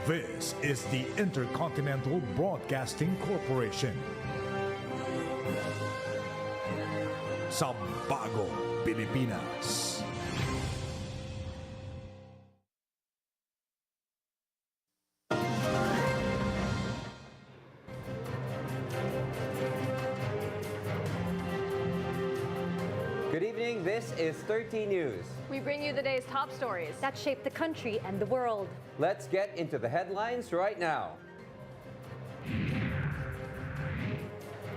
This is the Intercontinental Broadcasting Corporation. Sa bagong Pilipinas. Good evening, this is 30 News. We bring you the day's top stories that shape the country and the world. Let's get into the headlines right now.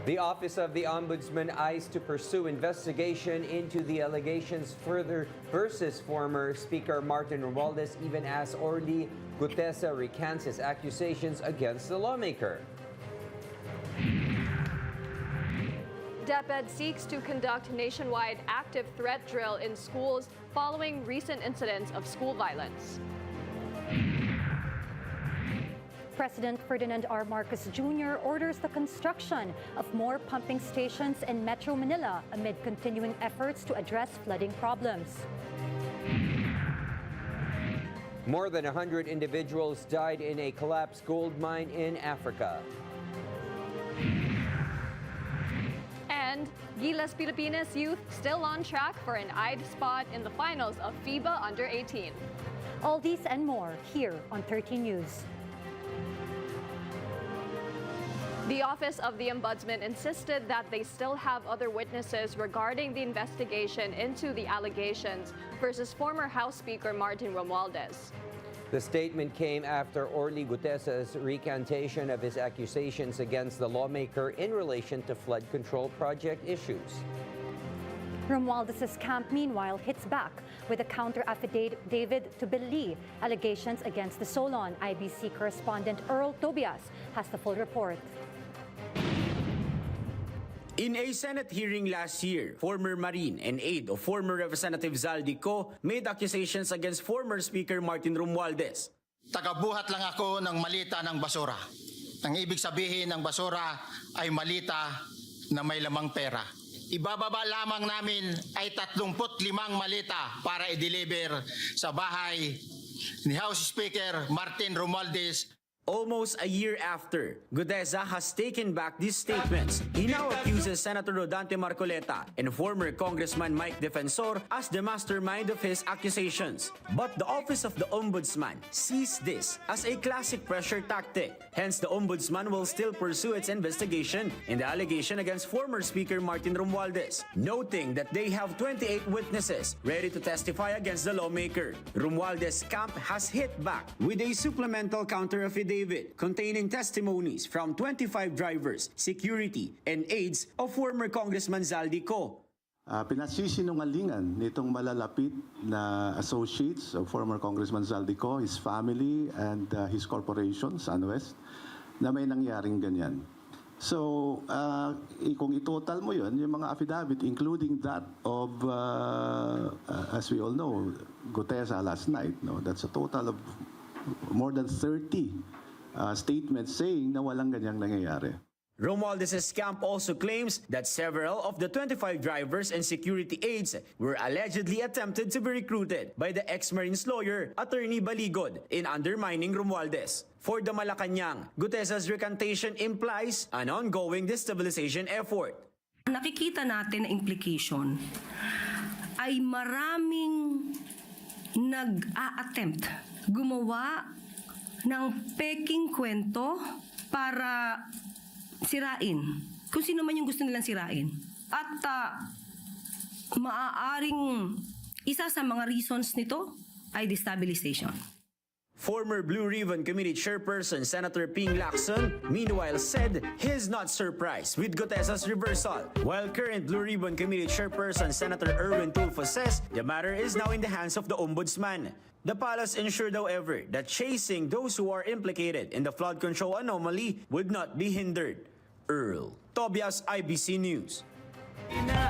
The Office of the Ombudsman eyes to pursue investigation into the allegations further versus former Speaker Martin Romualdez, even as Orly Gutesa recants his accusations against the lawmaker. DepEd seeks to conduct nationwide active threat drill in schools following recent incidents of school violence. President Ferdinand R. Marcos Jr. orders the construction of more pumping stations in Metro Manila amid continuing efforts to address flooding problems. More than 100 individuals died in a collapsed gold mine in Africa. And Gilas Pilipinas youth still on track for an eyed spot in the finals of FIBA Under-18. All these and more here on 30 News. The Office of the Ombudsman insisted that they still have other witnesses regarding the investigation into the allegations versus former House Speaker Martin Romualdez. The statement came after Orly Gutesa's recantation of his accusations against the lawmaker in relation to flood control project issues. Romualdez's camp, meanwhile, hits back with a counter-affidavit to belie allegations against the Solon. IBC correspondent Earl Tobias has the full report. In a Senate hearing last year, former Marine and aide of former Representative Zaldico made accusations against former Speaker Martin Romualdez. Tagabuhat lang ako ng malita ng basura. Ang ibig sabihin ng basura ay malita na may lamang pera. Ibababa lamang namin ay 35 malita para i-deliver sa bahay ni House Speaker Martin Romualdez. Almost a year after, Gutesa has taken back these statements. He now accuses Senator Rodante Marcoleta and former Congressman Mike Defensor as the mastermind of his accusations. But the Office of the Ombudsman sees this as a classic pressure tactic. Hence, the Ombudsman will still pursue its investigation in the allegation against former Speaker Martin Romualdez, noting that they have 28 witnesses ready to testify against the lawmaker. Romualdez camp has hit back with a supplemental counter-affidavit containing testimonies from 25 drivers, security, and aides of former Congressman Zaldico. Pinagsisinungalingan nitong malalapit na associates of former Congressman Zaldico, his family, and his corporation, SunWest, na may nangyaring ganyan. So, kung itotal mo yun, yung mga affidavit, including that of, as we all know, Gutesa last night, no? That's a total of more than 30 statements saying na walang ganyang nangyayari. Romualdez's camp also claims that several of the 25 drivers and security aides were allegedly attempted to be recruited by the ex-Marines lawyer, Attorney Baligod, in undermining Romualdez. For the Malacanang, Gutesa's recantation implies an ongoing destabilization effort. Nakikita natin na implication ay maraming nag-a-attempt gumawa ng peking kwento para sirain. Kung sino man yung gusto nilang sirain. At maaaring isa sa mga reasons nito ay destabilization. Former Blue Ribbon Committee Chairperson Senator Ping Lacson, meanwhile, said he's not surprised with Gutesa's reversal, while current Blue Ribbon Committee Chairperson Senator Erwin Tulfo says the matter is now in the hands of the Ombudsman. The palace ensured, however, that chasing those who are implicated in the flood control anomaly would not be hindered. Earl Tobias, IBC News.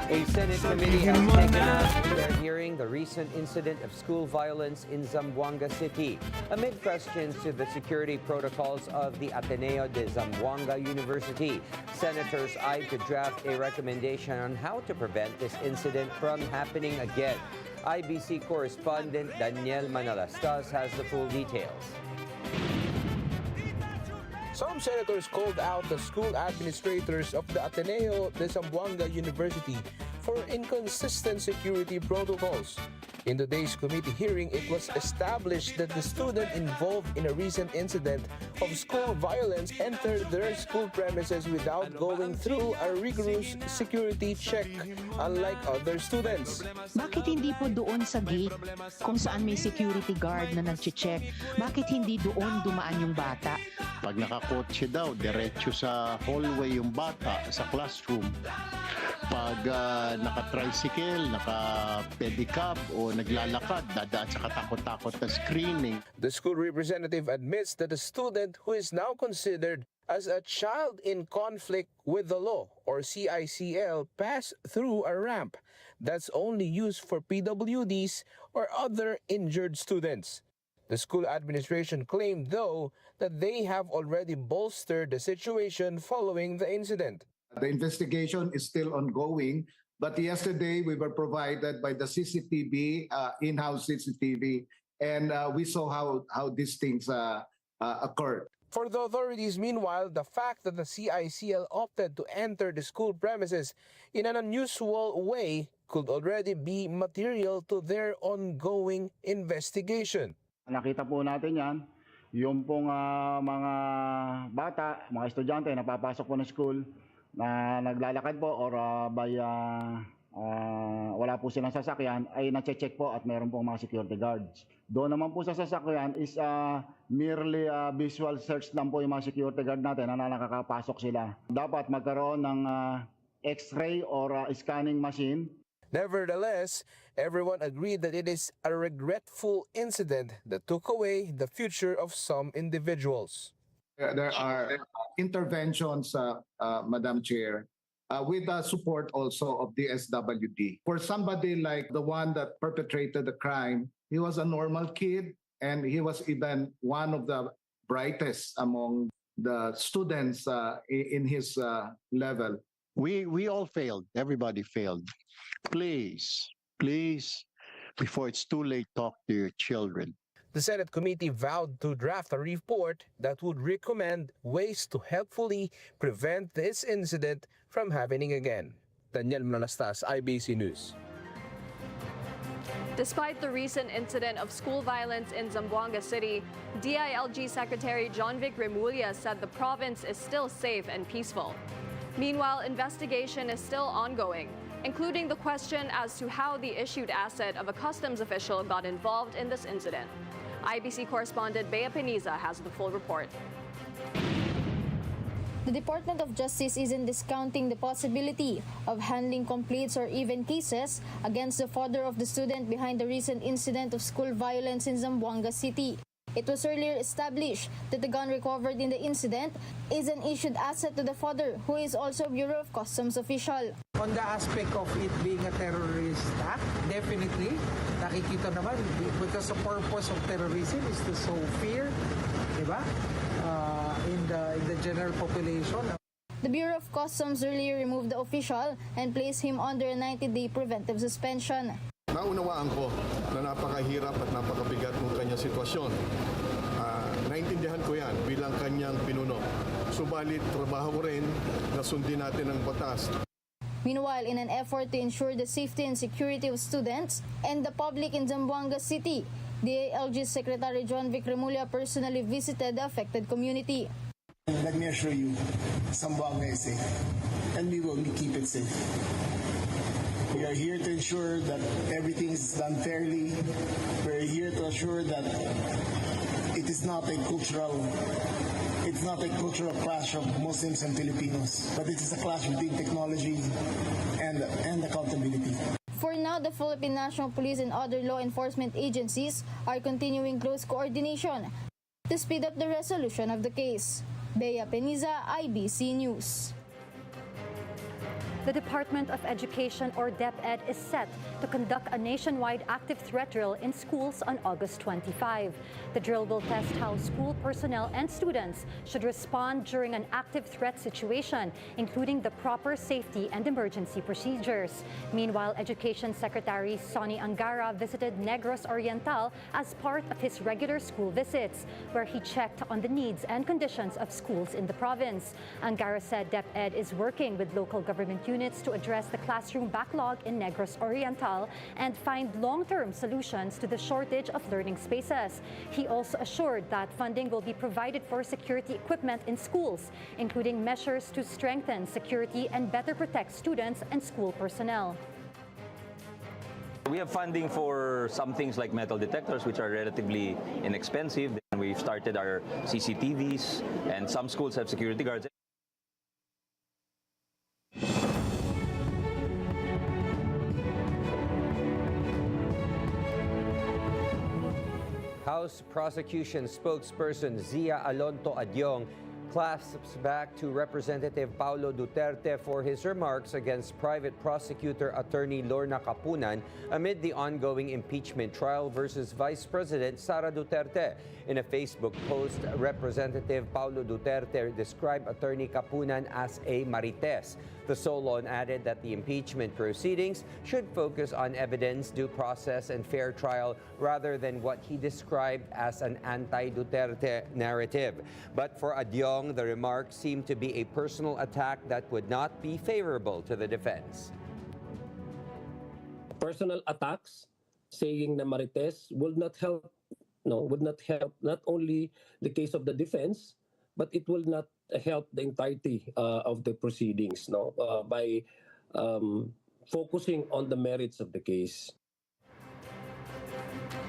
A Senate committee has taken up in their hearing the recent incident of school violence in Zamboanga City, amid questions to the security protocols of the Ateneo de Zamboanga University. Senators eyed to draft a recommendation on how to prevent this incident from happening again. IBC correspondent Daniel Manalastas has the full details. Some senators called out the school administrators of the Ateneo de Zamboanga University for inconsistent security protocols. In today's committee hearing, it was established that the student involved in a recent incident of school violence entered their school premises without going through a rigorous security check, unlike other students. Bakit hindi po doon sa gate kung saan may security guard na nag-check? Bakit hindi doon dumaan yung bata? Pag nakakotse daw, diretso sa hallway yung bata sa classroom. Pag naka-tricycle, naka-pedicab o naglalakad, dadaan sa katakot-takot na screening. The school representative admits that a student who is now considered as a child in conflict with the law, or CICL, passed through a ramp that's only used for PWDs or other injured students. The school administration claimed, though, that they have already bolstered the situation following the incident. The investigation is still ongoing, but yesterday we were provided by the CCTV, in-house CCTV, and we saw how these things occurred. For the authorities, meanwhile, the fact that the CICL opted to enter the school premises in an unusual way could already be material to their ongoing investigation. Nakita po natin yan, yung pong mga bata, mga estudyante na papasok po ng school, na naglalakad po or wala po silang sasakyan ay na-check po at meron pong mga security guards. Doon naman po sa sasakyan is merely visual search lang po yung mga security guard natin na nakakapasok sila. Dapat magkaroon ng x-ray or scanning machine. Nevertheless, everyone agreed that it is a regretful incident that took away the future of some individuals. There are interventions, Madam Chair, with the support also of the SWD. For somebody like the one that perpetrated the crime, he was a normal kid and he was even one of the brightest among the students in his level. We all failed. Everybody failed. Please, before it's too late, talk to your children. The Senate committee vowed to draft a report that would recommend ways to helpfully prevent this incident from happening again. Daniel Manalastas, IBC News. Despite the recent incident of school violence in Zamboanga City, DILG Secretary John Vic Remulla said the province is still safe and peaceful. Meanwhile, investigation is still ongoing, including the question as to how the issued asset of a customs official got involved in this incident. IBC correspondent Bea Peniza has the full report. The Department of Justice isn't discounting the possibility of handling complaints or even cases against the father of the student behind the recent incident of school violence in Zamboanga City. It was earlier established that the gun recovered in the incident is an issued asset to the father, who is also a Bureau of Customs official. On the aspect of it being a terrorist act, definitely, nakikita naman, because the purpose of terrorism is to sow fear, diba? In the general population. The Bureau of Customs earlier removed the official and placed him under a 90-day preventive suspension. Naunawaan ko na napakahirap at napakabigat ng kanyang sitwasyon. Naintindihan ko yan bilang kanyang pinuno. Subalit, trabaho ko rin na sundin natin ang batas. Meanwhile, in an effort to ensure the safety and security of students and the public in Zamboanga City, DILG Secretary John Vic Remulla personally visited the affected community. Let me assure you, Zamboanga is safe, and we will keep it safe. We are here to ensure that everything is done fairly. We're here to assure that it is not a cultural clash of Muslims and Filipinos, but it is a clash between technology and accountability. For now, the Philippine National Police and other law enforcement agencies are continuing close coordination to speed up the resolution of the case. Bea Peniza, IBC News. The Department of Education, or DepEd, is set to conduct a nationwide active threat drill in schools on August 25. The drill will test how school personnel and students should respond during an active threat situation, including the proper safety and emergency procedures. Meanwhile, Education Secretary Sonny Angara visited Negros Oriental as part of his regular school visits, where he checked on the needs and conditions of schools in the province. Angara said DepEd is working with local government units to address the classroom backlog in Negros Oriental and find long-term solutions to the shortage of learning spaces. He also assured that funding will be provided for security equipment in schools, including measures to strengthen security and better protect students and school personnel. We have funding for some things like metal detectors, which are relatively inexpensive. Then we've started our CCTVs, and some schools have security guards. House Prosecution spokesperson Zia Alonto Adyong clasps back to Representative Paulo Duterte for his remarks against private prosecutor attorney Lorna Capunan amid the ongoing impeachment trial versus Vice President Sara Duterte. In a Facebook post, Representative Paulo Duterte described attorney Capunan as a marites. The Solon added that the impeachment proceedings should focus on evidence, due process, and fair trial rather than what he described as an anti-Duterte narrative. But for Adyong, the remarks seemed to be a personal attack that would not be favorable to the defense. Personal attacks saying na marites would not help not only the case of the defense, but it will not help the entirety of the proceedings by focusing on the merits of the case.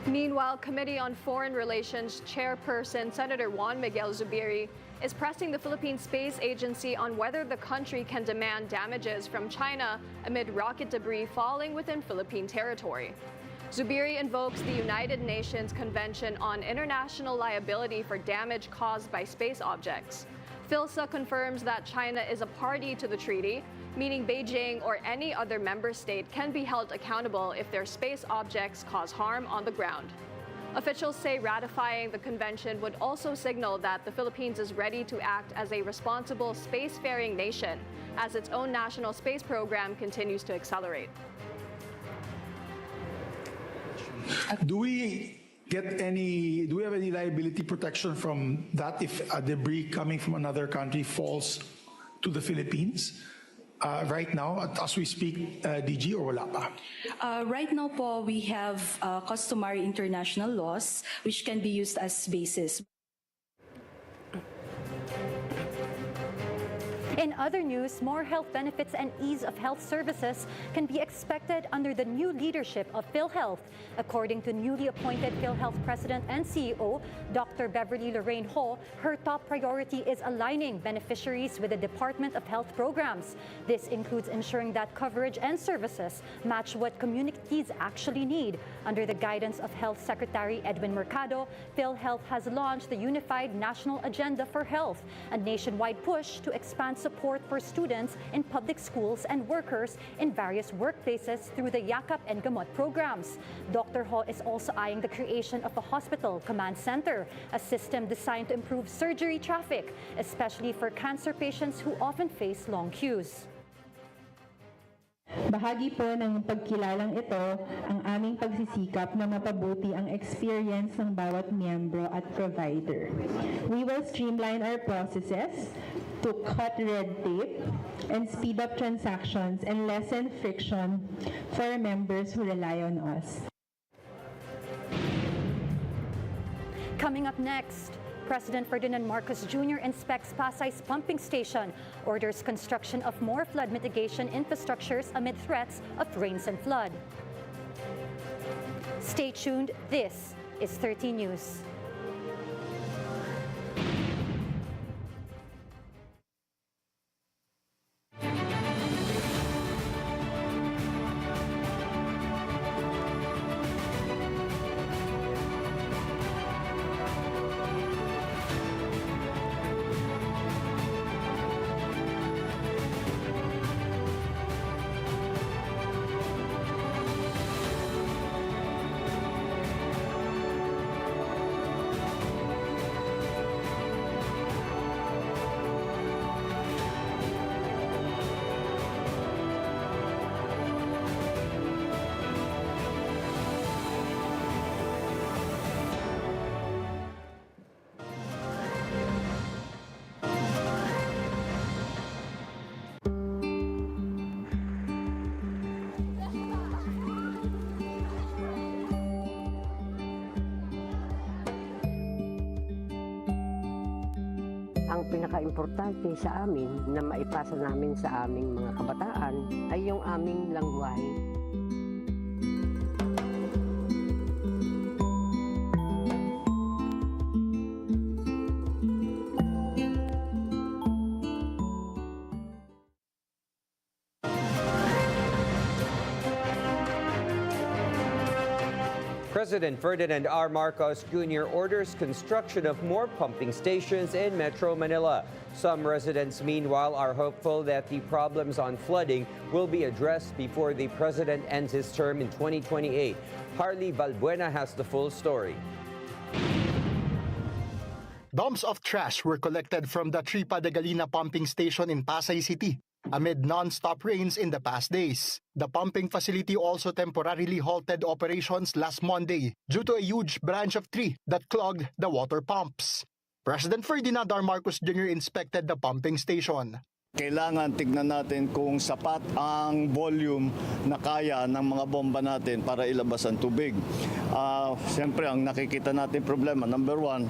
Meanwhile, Committee on Foreign Relations Chairperson Senator Juan Miguel Zubiri is pressing the Philippine Space Agency on whether the country can demand damages from China amid rocket debris falling within Philippine territory. Zubiri invokes the United Nations Convention on International Liability for Damage Caused by Space Objects. PhilSA confirms that China is a party to the treaty, meaning Beijing or any other member state can be held accountable if their space objects cause harm on the ground. Officials say ratifying the convention would also signal that the Philippines is ready to act as a responsible spacefaring nation as its own national space program continues to accelerate. Do we have any liability protection from that if a debris coming from another country falls to the Philippines? Right now, as we speak, DG, or wala pa? Right now po, we have customary international laws which can be used as basis. In other news, more health benefits and ease of health services can be expected under the new leadership of PhilHealth. According to newly appointed PhilHealth President and CEO, Dr. Beverly Lorraine Ho, her top priority is aligning beneficiaries with the Department of Health programs. This includes ensuring that coverage and services match what communities actually need. Under the guidance of Health Secretary Edwin Mercado, PhilHealth has launched the Unified National Agenda for Health, a nationwide push to expand support for students in public schools and workers in various workplaces through the Yakap and Gamot programs. Dr. Ho is also eyeing the creation of a hospital command center, a system designed to improve surgery traffic, especially for cancer patients who often face long queues. Bahagi po ng pagkilalang ito ang aming pagsisikap na mapabuti ang experience ng bawat miyembro at provider. We will streamline our processes to cut red tape and speed up transactions and lessen friction for members who rely on us. Coming up next, President Ferdinand Marcos Jr. inspects Pasay's pumping station, orders construction of more flood mitigation infrastructures amid threats of rains and flood. Stay tuned. This is 13 News. ang pinaka-importante sa amin na maipasa namin sa aming mga kabataan ay yung aming lengguwahe. President Ferdinand R. Marcos Jr. orders construction of more pumping stations in Metro Manila. Some residents, meanwhile, are hopeful that the problems on flooding will be addressed before the president ends his term in 2028. Harley Valbuena has the full story. Dumps of trash were collected from the Tripa de Galina pumping station in Pasay City amid non-stop rains in the past days. The pumping facility also temporarily halted operations last Monday due to a huge branch of tree that clogged the water pumps. President Ferdinand R. Marcos Jr. inspected the pumping station. Kailangan tignan natin kung sapat ang volume na kaya ng mga bomba natin para ilabas ang tubig. Siyempre, ang nakikita natin problema, number one,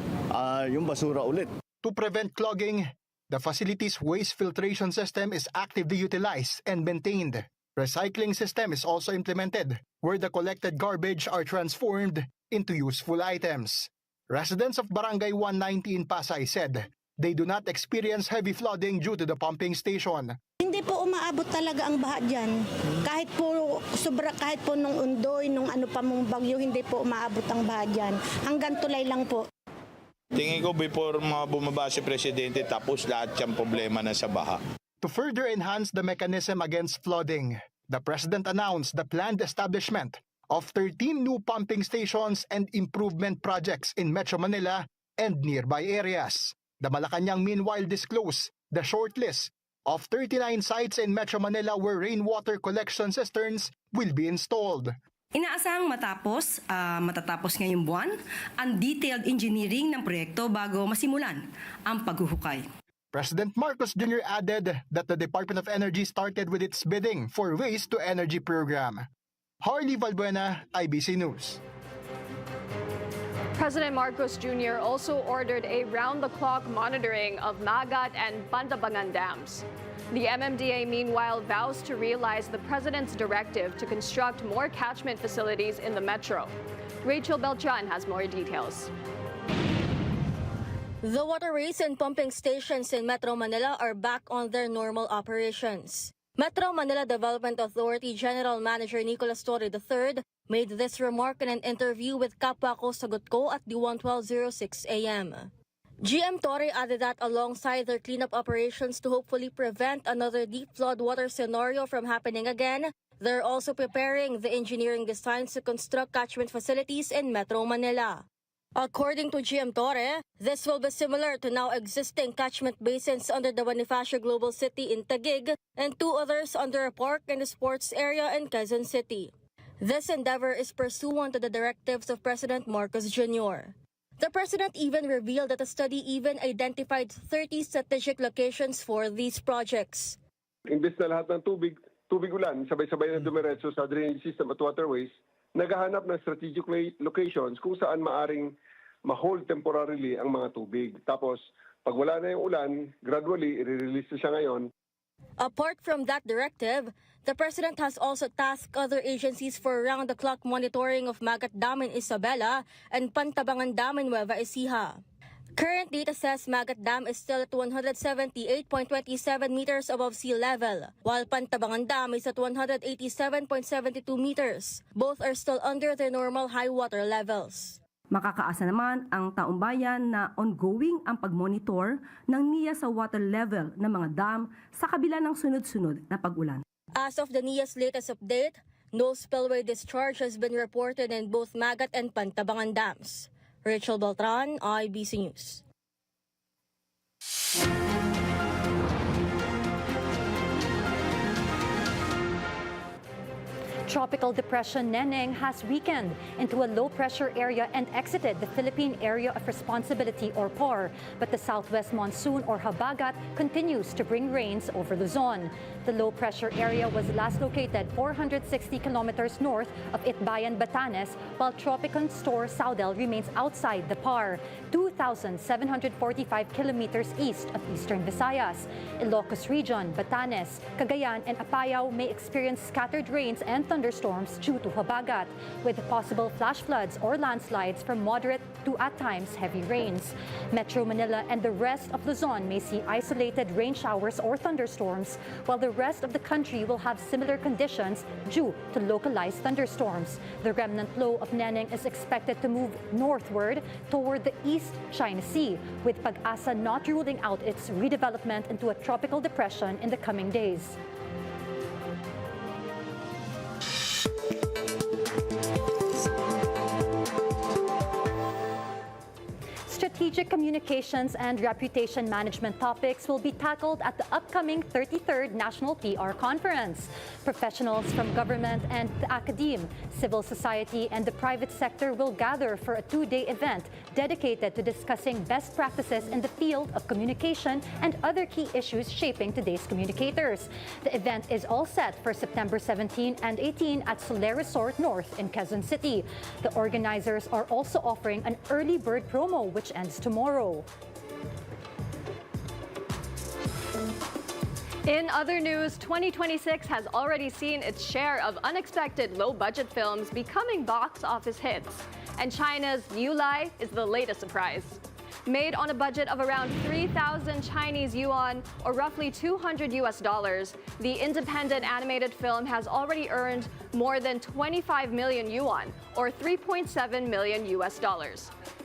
yung basura ulit. To prevent clogging, the facility's waste filtration system is actively utilized and maintained. Recycling system is also implemented, where the collected garbage are transformed into useful items. Residents of Barangay 190 in Pasay said they do not experience heavy flooding due to the pumping station. Hindi po umaabot talaga ang baha dyan. Kahit po nung undoy, nung ano pa mong bagyo, hindi po umaabot ang baha dyan. Hanggang tulay lang po. Tingin ko before bumaba si Presidente tapos lahat yung problema na sa baha. To further enhance the mechanism against flooding, the President announced the planned establishment of 13 new pumping stations and improvement projects in Metro Manila and nearby areas. The Malacanang meanwhile disclosed the shortlist of 39 sites in Metro Manila where rainwater collection cisterns will be installed. Inaasahang matatapos ngayong buwan ang detailed engineering ng proyekto bago masimulan ang paghuhukay. President Marcos Jr. added that the Department of Energy started with its bidding for Waste to Energy program. Harley Valbuena, IBC News. President Marcos Jr. also ordered a round-the-clock monitoring of Magat and Pantabangan dams. The MMDA, meanwhile, vows to realize the president's directive to construct more catchment facilities in the metro. Rachel Beltran has more details. The waterways and pumping stations in Metro Manila are back on their normal operations. Metro Manila Development Authority General Manager Nicolas Torre III made this remark in an interview with Kapwa ko Sagot Ko at the 1:12:06 a.m. GM Torre added that alongside their cleanup operations to hopefully prevent another deep flood water scenario from happening again, they're also preparing the engineering designs to construct catchment facilities in Metro Manila. According to GM Torre, this will be similar to now existing catchment basins under the Bonifacio Global City in Taguig and two others under a park in the sports area in Quezon City. This endeavor is pursuant to the directives of President Marcos Jr. The president even revealed that the study even identified 30 strategic locations for these projects. Imbes na lahat ng tubig ulan, sabay-sabay na dumiretso sa drainage system at waterways, naghahanap ng strategic locations kung saan maaring ma-hold temporarily ang mga tubig. Tapos, pag wala na yung ulan, gradually, i-release na siya ngayon. Apart from that directive, the president has also tasked other agencies for round-the-clock monitoring of Magat Dam in Isabela and Pantabangan Dam in Nueva Ecija. Current data says Magat Dam is still at 178.27 meters above sea level, while Pantabangan Dam is at 187.72 meters. Both are still under their normal high water levels. Makakaasa naman ang taong bayan na ongoing ang pagmonitor ng NIA sa water level ng mga dam sa kabila ng sunod-sunod na pag-ulan. As of the NIA's latest update, no spillway discharge has been reported in both Magat and Pantabangan dams. Rachel Beltran, IBC News. Tropical Depression Neneng has weakened into a low-pressure area and exited the Philippine Area of Responsibility or PAR, but the southwest monsoon or habagat continues to bring rains over Luzon. The low-pressure area was last located 460 kilometers north of Itbayan, Batanes, while Tropical Storm Saudel remains outside the PAR, 2,745 kilometers east of eastern Visayas. Ilocos Region, Batanes, Cagayan, and Apayao may experience scattered rains and thunderstorms due to habagat, with possible flash floods or landslides from moderate to at times heavy rains. Metro Manila and the rest of Luzon may see isolated rain showers or thunderstorms, while the rest of the country will have similar conditions due to localized thunderstorms. The remnant low of Neneng is expected to move northward toward the East China Sea, with Pag-asa not ruling out its redevelopment into a tropical depression in the coming days. Strategic communications and reputation management topics will be tackled at the upcoming 33rd National PR Conference. Professionals from government and the academe, civil society, and the private sector will gather for a two-day event dedicated to discussing best practices in the field of communication and other key issues shaping today's communicators. The event is all set for September 17 and 18 at Soler Resort North in Quezon City. The organizers are also offering an early bird promo which ends tomorrow. In other news, 2026 has already seen its share of unexpected low-budget films becoming box office hits. And China's New Lai is the latest surprise. Made on a budget of around 3,000 Chinese yuan, or roughly $200, the independent animated film has already earned more than 25 million yuan, or $3.7 million.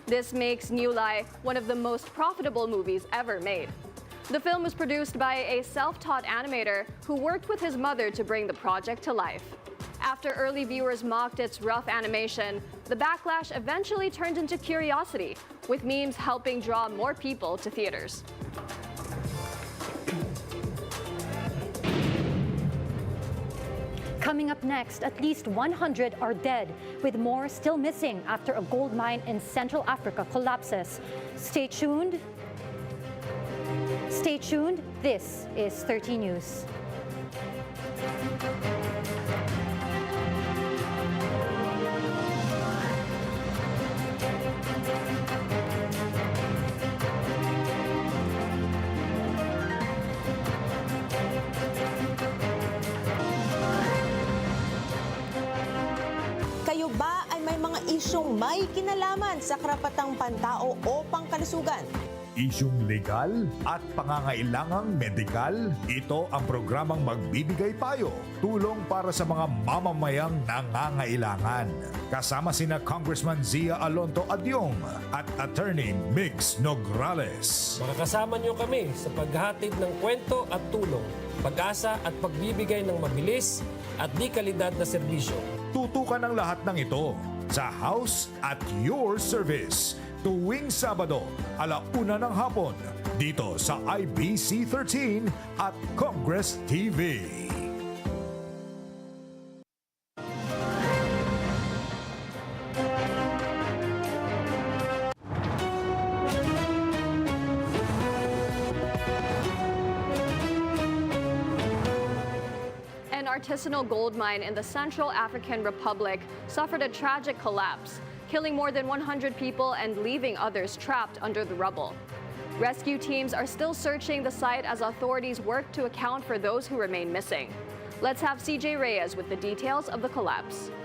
This makes New Lai one of the most profitable movies ever made. The film was produced by a self-taught animator who worked with his mother to bring the project to life. After early viewers mocked its rough animation, the backlash eventually turned into curiosity, with memes helping draw more people to theaters. Coming up next, at least 100 are dead, with more still missing after a gold mine in Central Africa collapses. Stay tuned. Stay tuned. This is 30 News. Kayo ba ay may mga isyong may kinalaman sa karapatang pantao o pangkalusugan? Isyong legal at pangangailangang medikal, ito ang programang magbibigay payo, tulong para sa mga mamamayang nangangailangan. Kasama sina Congressman Zia Alonto Adyong at Attorney Migs Nograles. Makakasama niyo kami sa paghatid ng kwento at tulong, pag-asa at pagbibigay ng mabilis at di kalidad na serbisyo. Tutukan ang lahat ng ito sa House at Your Service tuwing Sabado, 1:00 ng hapon, dito sa IBC 13 at Congress TV. An artisanal gold mine in the Central African Republic suffered a tragic collapse, killing more than 100 people and leaving others trapped under the rubble. Rescue teams are still searching the site as authorities work to account for those who remain missing. Let's have CJ Reyes with the details of the collapse.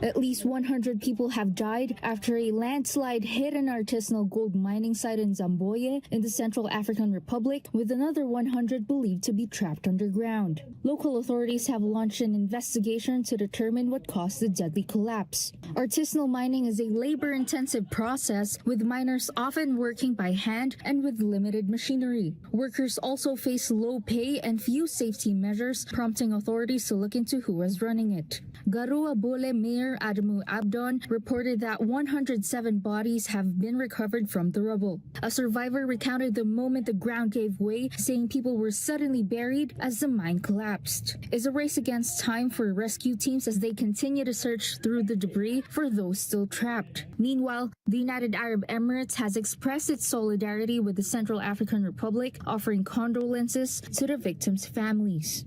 At least 100 people have died after a landslide hit an artisanal gold mining site in Zamboye in the Central African Republic, with another 100 believed to be trapped underground. Local authorities have launched an investigation to determine what caused the deadly collapse. Artisanal mining is a labor-intensive process, with miners often working by hand and with limited machinery. Workers also face low pay and few safety measures, prompting authorities to look into who was running it. Garua Bole Mayor Mayor Adamu Abdon reported that 107 bodies have been recovered from the rubble. A survivor recounted the moment the ground gave way, saying people were suddenly buried as the mine collapsed. It's a race against time for rescue teams as they continue to search through the debris for those still trapped. Meanwhile, the United Arab Emirates has expressed its solidarity with the Central African Republic, offering condolences to the victims' families.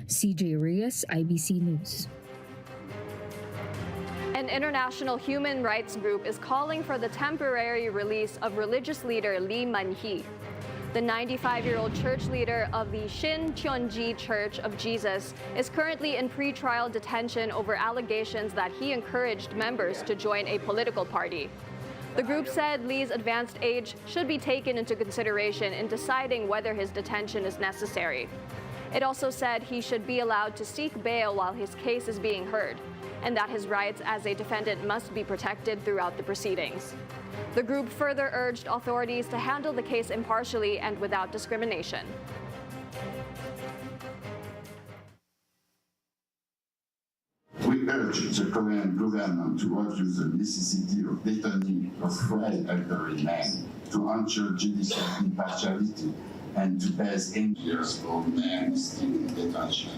CJ Reyes, IBC News. An international human rights group is calling for the temporary release of religious leader Lee Man-hee. The 95-year-old church leader of the Shin Cheonji Church of Jesus is currently in pretrial detention over allegations that he encouraged members to join a political party. The group said Lee's advanced age should be taken into consideration in deciding whether his detention is necessary. It also said he should be allowed to seek bail while his case is being heard, and that his rights as a defendant must be protected throughout the proceedings. The group further urged authorities to handle the case impartially and without discrimination. We urge the Korean government to review the necessity of detaining afraid elderly men, to ensure judicial impartiality, and to base years old men still in detention.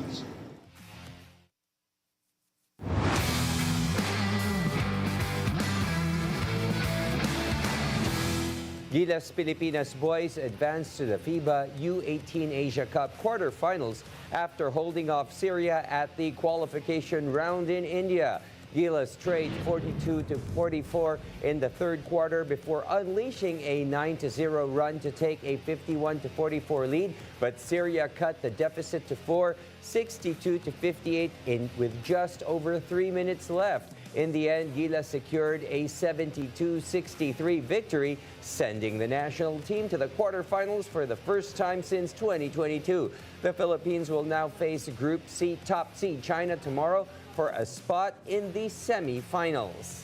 Gilas Pilipinas boys advanced to the FIBA U18 Asia Cup quarterfinals after holding off Syria at the qualification round in India. Gilas trailed 42-44 in the third quarter before unleashing a 9-0 run to take a 51-44 lead, but Syria cut the deficit to 4, 62-58 with just over 3 minutes left. In the end, Gilas secured a 72-63 victory, sending the national team to the quarterfinals for the first time since 2022. The Philippines will now face Group C top seed China tomorrow for a spot in the semifinals.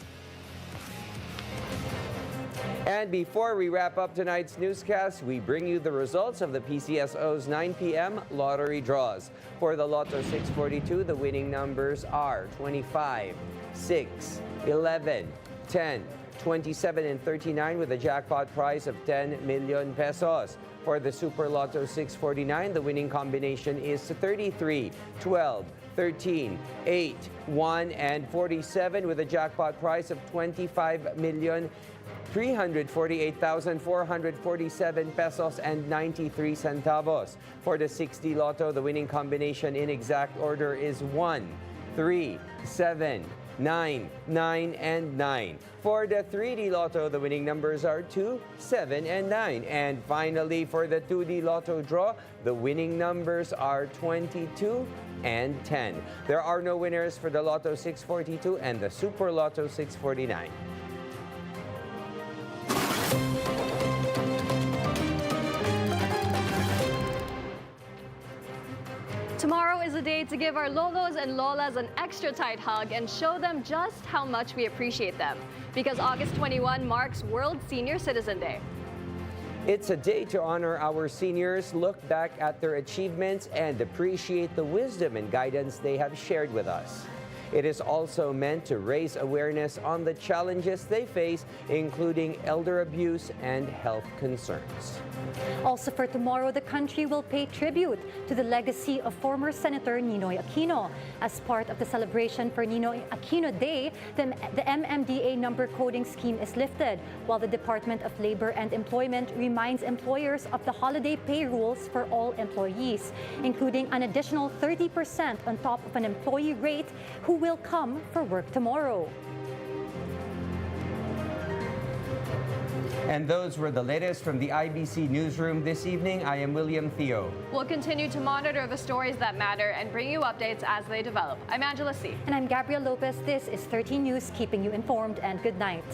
And before we wrap up tonight's newscast, we bring you the results of the PCSO's 9 p.m. lottery draws. For the Lotto 642, the winning numbers are 25, 6, 11, 10, 27, and 39 with a jackpot prize of 10 million pesos. For the Super Lotto 649, the winning combination is 33, 12, 13, 8, 1, and 47 with a jackpot prize of 25,348,447 pesos and 93 centavos. For the 6D Lotto, the winning combination in exact order is 1, 3, 7, 9, 9, and 9. For the 3D Lotto, the winning numbers are 2, 7, and 9. And finally, for the 2D Lotto draw, the winning numbers are 22 and 10. There are no winners for the Lotto 642 and the Super Lotto 649. Tomorrow is a day to give our lolos and lolas an extra tight hug and show them just how much we appreciate them. Because August 21 marks World Senior Citizen Day. It's a day to honor our seniors, look back at their achievements, and appreciate the wisdom and guidance they have shared with us. It is also meant to raise awareness on the challenges they face, including elder abuse and health concerns. Also for tomorrow, the country will pay tribute to the legacy of former Senator Ninoy Aquino. As part of the celebration for Ninoy Aquino Day, the MMDA number coding scheme is lifted, while the Department of Labor and Employment reminds employers of the holiday pay rules for all employees, including an additional 30% on top of an employee rate who will come for work tomorrow. And those were the latest from the IBC Newsroom this evening. I am William Thio. We'll continue to monitor the stories that matter and bring you updates as they develop. I'm Angela C. And I'm Gabrielle Lopez. This is 13 News, keeping you informed, and good night.